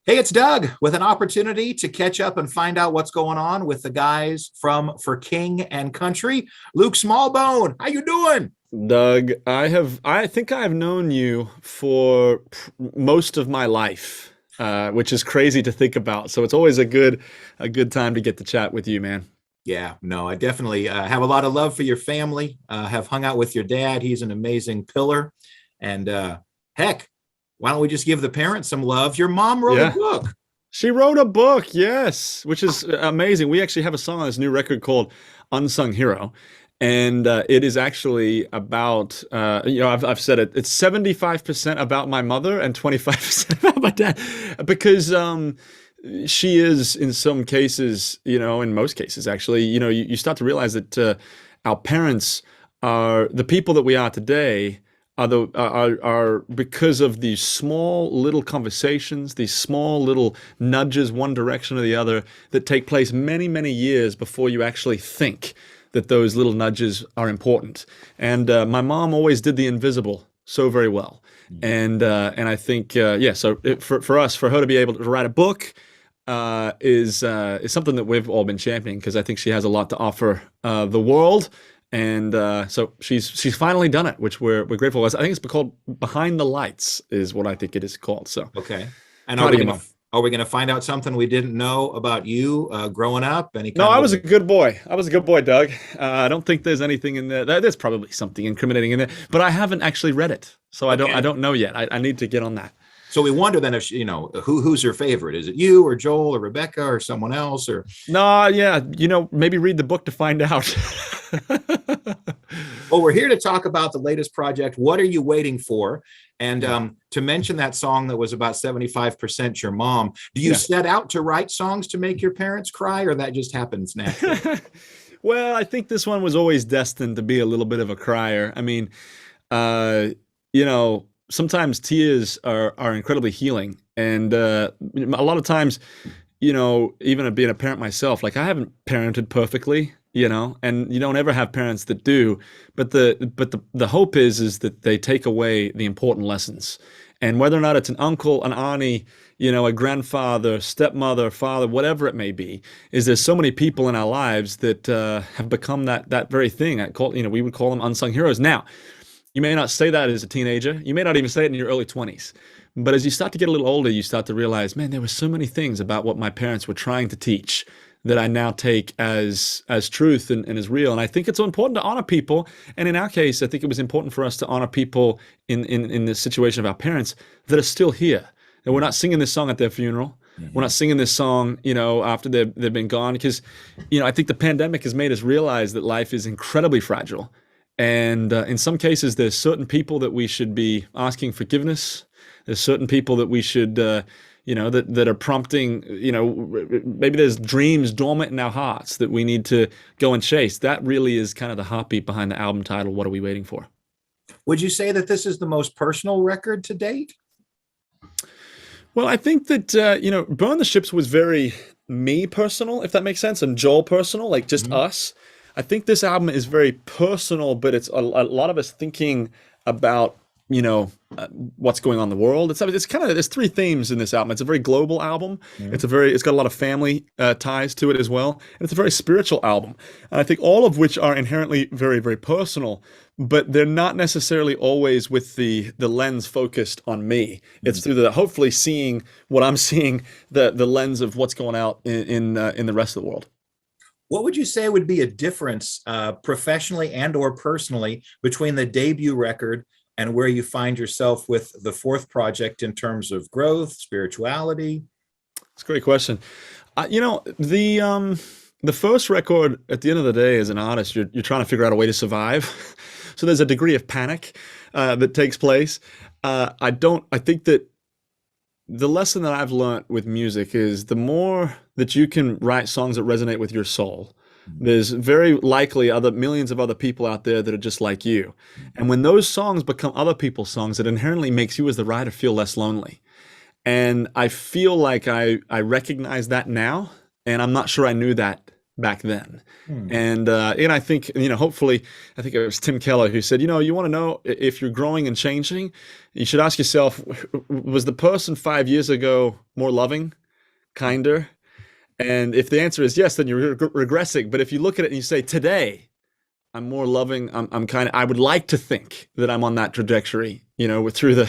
Hey, it's Doug with an opportunity to catch up and find out what's going on with the guys from For King and Country. Luke Smallbone, how you doing? Doug, I think I've known you for most of my life, which is crazy to think about. So it's always a good time to get to chat with you, man. Yeah, no, I definitely have a lot of love for your family. Have hung out with your dad. He's an amazing pillar. And heck, why don't we just give the parents some love? Your mom wrote a Yeah. book. She wrote a book, yes, which is amazing. We actually have a song on this new record called Unsung Hero. And it is actually about, I've said it, it's 75% about my mother and 25% about my dad. Because she is, in some cases, in most cases, actually, you start to realize that our parents are the people that we are today are because of these small little conversations, these small little nudges one direction or the other that take place many, many years before you actually think that those little nudges are important. And my mom always did the invisible so very well. And I think yeah. So for us, for her to be able to write a book is something that we've all been championing because I think she has a lot to offer the world. And so she's finally done it, which we're grateful. I think it's called Behind the Lights is what I think it is called. So Okay. And proud of you, mom. are we gonna find out something we didn't know about you growing up? Any No, kind I of was a good boy. I was a good boy, Doug. I don't think there's anything in there. There's probably something incriminating in there, but I haven't actually read it, so I don't. I okay? don't know yet. I need to get on that. So we wonder then if who's her favorite? Is it you or Joel or Rebecca or someone else or No, yeah, maybe read the book to find out. well, we're here to talk about the latest project. What are you waiting for? And Yeah, to mention that song that was about 75% your mom, do you yeah. set out to write songs to make your parents cry, or that just happens naturally? Well, I think this one was always destined to be a little bit of a crier. I mean, uh, sometimes tears are incredibly healing, and a lot of times, even being a parent myself, like I haven't parented perfectly, and you don't ever have parents that do, but the hope is that they take away the important lessons, and whether or not it's an uncle, an auntie, a grandfather, stepmother, father, whatever it may be, is there's so many people in our lives that have become that very thing. We would call them unsung heroes. Now, you may not say that as a teenager. You may not even say it in your early 20s. But as you start to get a little older, you start to realize, man, there were so many things about what my parents were trying to teach that I now take as truth and as real. And I think it's so important to honor people. And in our case, I think it was important for us to honor people in the situation of our parents that are still here. And we're not singing this song at their funeral. We're Mm-hmm. not singing this song, after they've been gone. Because, I think the pandemic has made us realize that life is incredibly fragile. And in some cases, there's certain people that we should be asking forgiveness. There's certain people that we should, that are prompting, maybe there's dreams dormant in our hearts that we need to go and chase. That really is kind of the heartbeat behind the album title, What Are We Waiting For? Would you say that this is the most personal record to date? Well, I think that, Burn the Ships was very me personal, if that makes sense, and Joel personal, like just Mhm. us. I think this album is very personal, but it's a lot of us thinking about, what's going on in the world. It's kind of, there's three themes in this album. It's a very global album. Mhm. It's got a lot of family ties to it as well. And it's a very spiritual album. And I think all of which are inherently very, very personal, but they're not necessarily always with the lens focused on me. It's through hopefully seeing what I'm seeing, the lens of what's going out in the rest of the world. What would you say would be a difference professionally and or personally between the debut record and where you find yourself with the fourth project in terms of growth, spirituality? It's a great question. The first record, at the end of the day, as an artist, you're trying to figure out a way to survive. So there's a degree of panic that takes place. I think that the lesson that I've learned with music is the more that you can write songs that resonate with your soul, there's very likely other millions of other people out there that are just like you. And when those songs become other people's songs, it inherently makes you as the writer feel less lonely. And I feel like I recognize that now, and I'm not sure I knew that back then. Hmm. And I think, hopefully, I think it was Tim Keller who said, you want to know if you're growing and changing, you should ask yourself, was the person 5 years ago more loving, kinder? And if the answer is yes, then you're regressing. But if you look at it and you say, today, I'm more loving. I'm kind of, I would like to think that I'm on that trajectory, through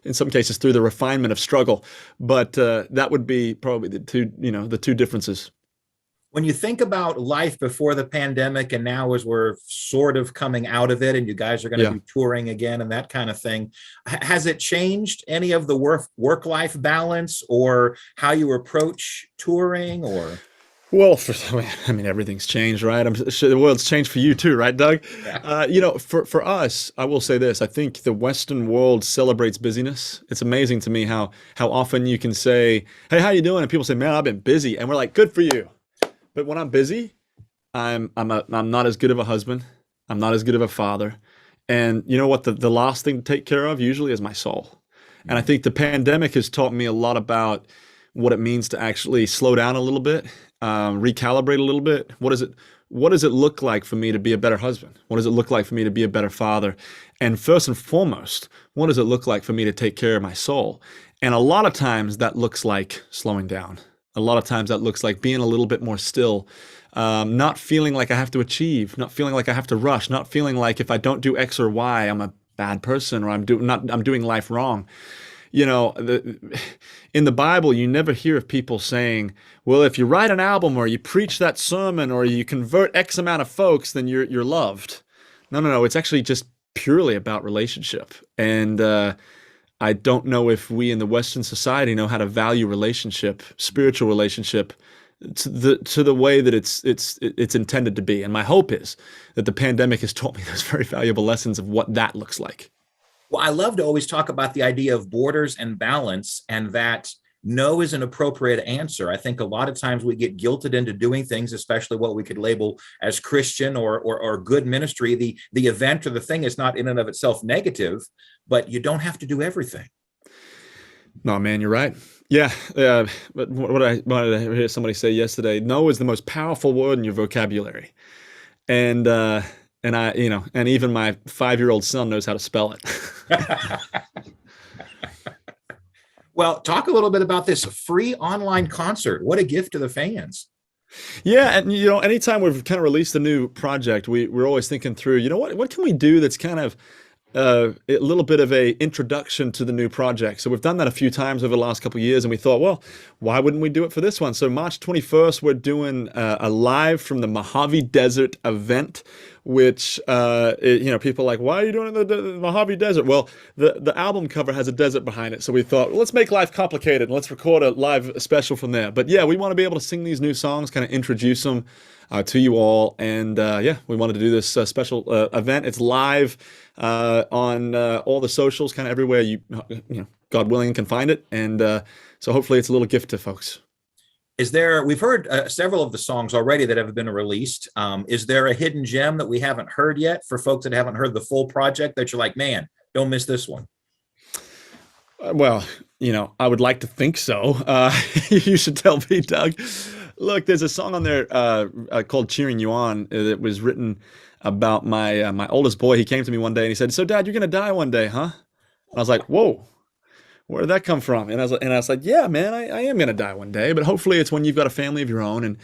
in some cases, through the refinement of struggle. But that would be probably the two differences. When you think about life before the pandemic and now as we're sort of coming out of it and you guys are going to Yeah. be touring again and that kind of thing, has it changed any of the work-life balance or how you approach touring or? Well, everything's changed, right? I'm sure the world's changed for you too, right, Doug? Yeah. For us, I will say this: I think the Western world celebrates busyness. It's amazing to me how often you can say, "Hey, how you doing?" and people say, "Man, I've been busy," and we're like, "Good for you." But when I'm busy, I'm not as good of a husband. I'm not as good of a father. And you know what? The last thing to take care of usually is my soul. And I think the pandemic has taught me a lot about what it means to actually slow down a little bit, recalibrate a little bit. What does it look like for me to be a better husband? What does it look like for me to be a better father? And first and foremost, what does it look like for me to take care of my soul? And a lot of times that looks like slowing down. A lot of times that looks like being a little bit more still, not feeling like I have to achieve, not feeling like I have to rush, not feeling like if I don't do X or Y, I'm a bad person or I'm doing life wrong. In the Bible, you never hear of people saying, well, if you write an album or you preach that sermon or you convert X amount of folks, then you're loved. No, no, no. It's actually just purely about relationship. And I don't know if we in the Western society know how to value relationship, spiritual relationship, to the way that it's intended to be. And my hope is that the pandemic has taught me those very valuable lessons of what that looks like. Well, I love to always talk about the idea of borders and balance, and that no is an appropriate answer. I think a lot of times we get guilted into doing things, especially what we could label as Christian or good ministry. The event or the thing is not in and of itself negative, but you don't have to do everything. No, man, you're right. Yeah, but what did I hear somebody say yesterday? No is the most powerful word in your vocabulary, and and even my 5-year-old son knows how to spell it. Well, talk a little bit about this free online concert. What a gift to the fans. Yeah, and anytime we've kind of released a new project, we're always thinking through, what can we do that's kind of a little bit of a introduction to the new project. So we've done that a few times over the last couple of years, and we thought, well, why wouldn't we do it for this one? So March 21st, we're doing a live from the Mojave Desert event, which people are like, why are you doing the Mojave Desert? Well, the album cover has a desert behind it, so we thought, well, let's make life complicated and let's record a live special from there. But yeah, we want to be able to sing these new songs, kind of introduce them to you all, and we wanted to do this special event. It's live on all the socials, kind of everywhere God willing, can find it, and so hopefully it's a little gift to folks. We've heard several of the songs already that have been released. Is there a hidden gem that we haven't heard yet for folks that haven't heard the full project that you're like, man, don't miss this one? Well, I would like to think so. You should tell me, Doug. Look, there's a song on there called "Cheering You On" that was written about my oldest boy. He came to me one day and he said, "So, Dad, you're gonna die one day, huh?" And I was like, "Whoa, where did that come from?" And I was like, "Yeah, man, I am gonna die one day, but hopefully it's when you've got a family of your own, and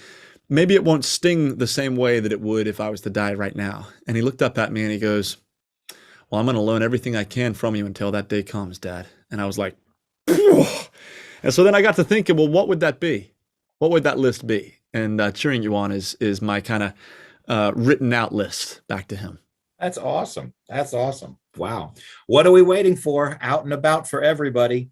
maybe it won't sting the same way that it would if I was to die right now." And he looked up at me and he goes, "Well, I'm gonna learn everything I can from you until that day comes, Dad." And I was like, "Phew." And so then I got to thinking, well, what would that be? What would that list be? And "Cheering You On" is my kind of written out list back to him. That's awesome. That's awesome. Wow. What are we waiting for? Out and about for everybody.